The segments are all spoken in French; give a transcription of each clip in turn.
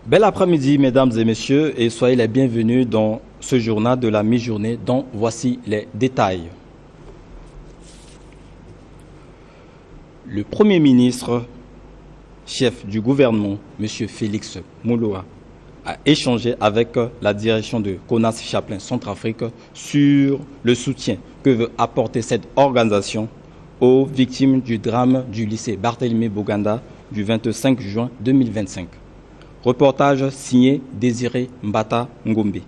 Bel après-midi, mesdames et messieurs, et soyez les bienvenus dans ce journal de la mi-journée dont voici les détails. Le Premier ministre, chef du gouvernement, M. Félix Mouloua, a échangé avec la direction de CONAS Chaplin Centrafrique sur le soutien que veut apporter cette organisation aux victimes du drame du lycée Barthélemy Boganda du 25 juin 2025. Reportage signé Désiré Mbata Ngombe.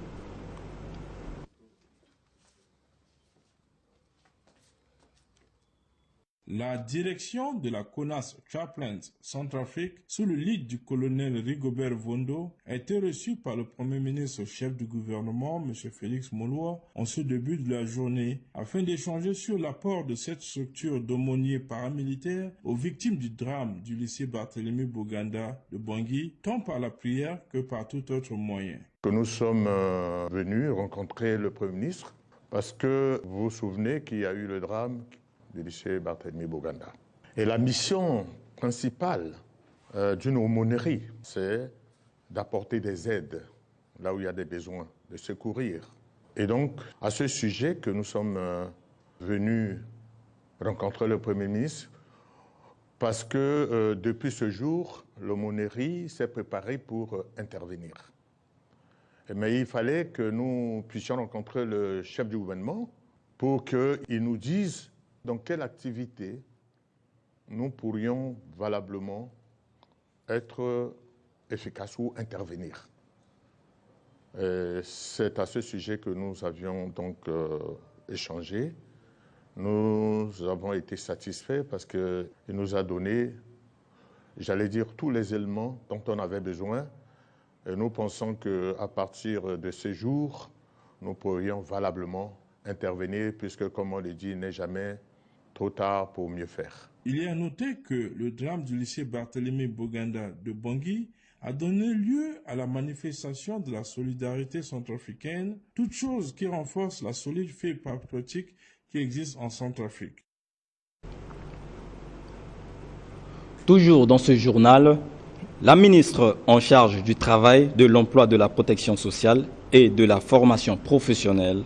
La direction de la CONAS Chaplin Centrafrique, sous le lead du colonel Rigobert Vondo, a été reçue par le Premier ministre chef du gouvernement, M. Félix Mouloua, en ce début de la journée, afin d'échanger sur l'apport de cette structure d'aumôniers paramilitaires aux victimes du drame du lycée Barthélemy Boganda de Bangui, tant par la prière que par tout autre moyen. Nous sommes venus rencontrer le Premier ministre parce que vous vous souvenez qu'il y a eu le drame du lycée Barthélemy Boganda. Et la mission principale d'une aumônerie, c'est d'apporter des aides là où il y a des besoins, de secourir. Et donc, à ce sujet que nous sommes venus rencontrer le Premier ministre, parce que depuis ce jour, l'aumônerie s'est préparée pour intervenir. Mais il fallait que nous puissions rencontrer le chef du gouvernement pour qu'il nous dise dans quelle activité nous pourrions valablement être efficaces ou intervenir. C'est à ce sujet que nous avions donc échangé. Nous avons été satisfaits parce qu'il nous a donné, j'allais dire, tous les éléments dont on avait besoin. Et nous pensons qu'à partir de ces jours, nous pourrions valablement intervenir puisque, comme on le dit, il n'est jamais trop tard pour mieux faire. Il est à noter que le drame du lycée Barthélemy Boganda de Bangui a donné lieu à la manifestation de la solidarité centrafricaine, toute chose qui renforce la solide fibre patriotique qui existe en Centrafrique. Toujours dans ce journal, la ministre en charge du travail, de l'emploi, de la protection sociale et de la formation professionnelle,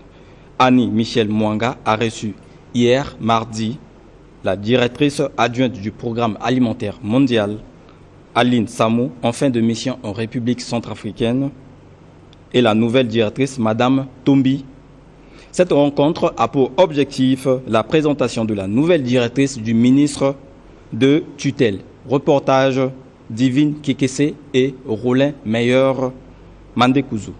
Annie Michel Mwanga, a reçu hier, mardi, la directrice adjointe du programme alimentaire mondial, Aline Samou, en fin de mission en République centrafricaine, et la nouvelle directrice, Madame Tombi. Cette rencontre a pour objectif la présentation de la nouvelle directrice du ministre de tutelle. Reportage Divine Kekese et Rollin Meyer Mandekouzu.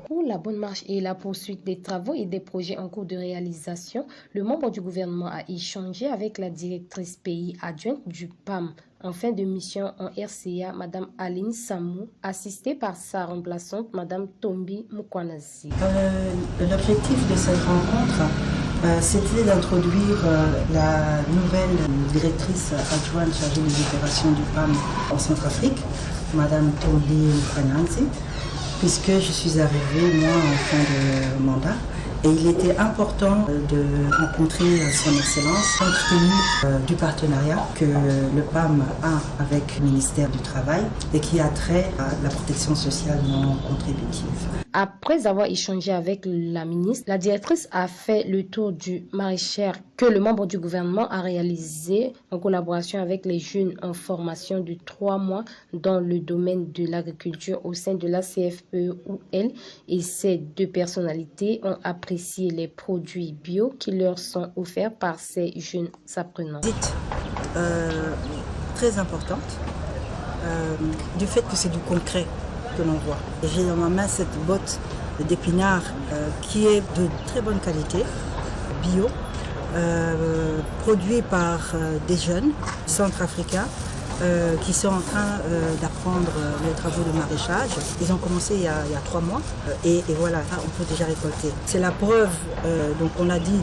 Pour la bonne marche et la poursuite des travaux et des projets en cours de réalisation, le membre du gouvernement a échangé avec la directrice pays adjointe du PAM en fin de mission en RCA, Mme Aline Samou, assistée par sa remplaçante, Mme Tombi Mukwanazi. L'objectif de cette rencontre, c'était d'introduire la nouvelle directrice adjointe chargée des opérations du PAM en Centrafrique, Mme Tombi Mukwanazi, puisque je suis arrivée, moi, en fin de mandat. Et il était important de rencontrer son Excellence, compte tenu du partenariat que le PAM a avec le ministère du Travail et qui a trait à la protection sociale non contributive. Après avoir échangé avec la ministre, la directrice a fait le tour du maraîchère que le membre du gouvernement a réalisé en collaboration avec les jeunes en formation de 3 mois dans le domaine de l'agriculture au sein de la CFE-UL, et ces deux personnalités ont apprécié les produits bio qui leur sont offerts par ces jeunes apprenants. Très importante, du fait que c'est du concret que l'on voit. J'ai dans ma main cette botte d'épinards qui est de très bonne qualité, bio, produit par des jeunes centrafricains qui sont en train d'apprendre les travaux de maraîchage. Ils ont commencé il y a 3 mois et voilà, on peut déjà récolter. C'est la preuve, donc on l'a dit,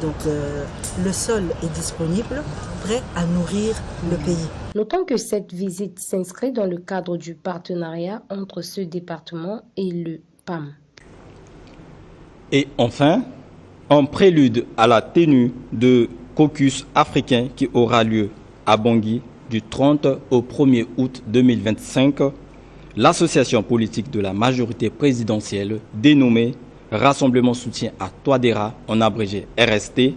le sol est disponible, prêt à nourrir le pays. Notons que cette visite s'inscrit dans le cadre du partenariat entre ce département et le PAM. Et enfin, en prélude à la tenue de caucus africain qui aura lieu à Bangui du 30 au 1er août 2025, l'association politique de la majorité présidentielle dénommée Rassemblement Soutien à Touadéra, en abrégé RST,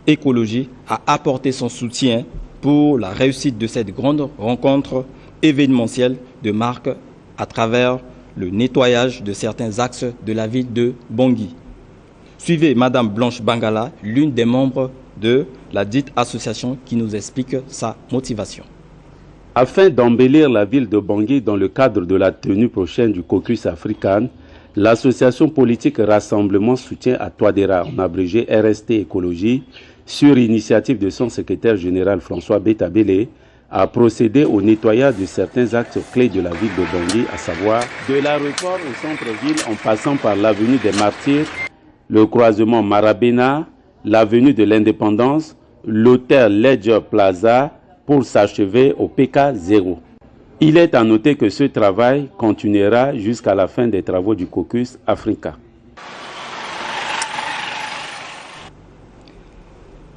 Écologie, a apporté son soutien pour la réussite de cette grande rencontre événementielle de marque à travers le nettoyage de certains axes de la ville de Bangui. Suivez Madame Blanche Bangala, l'une des membres de la dite association, qui nous explique sa motivation. Afin d'embellir la ville de Bangui dans le cadre de la tenue prochaine du caucus africain, l'association politique Rassemblement Soutien à Touadéra, en abrégé RST Écologie, sur initiative de son secrétaire général François Betabélé, a procédé au nettoyage de certains axes clés de la ville de Bangui, à savoir de l'aéroport au centre-ville en passant par l'avenue des Martyrs, le croisement Marabena, l'avenue de l'Indépendance, l'hôtel Ledger Plaza pour s'achever au PK 0. Il est à noter que ce travail continuera jusqu'à la fin des travaux du caucus africain.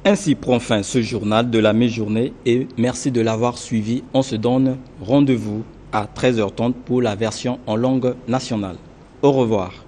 Ainsi prend fin ce journal de la mi-journée et merci de l'avoir suivi. On se donne rendez-vous à 13h30 pour la version en langue nationale. Au revoir.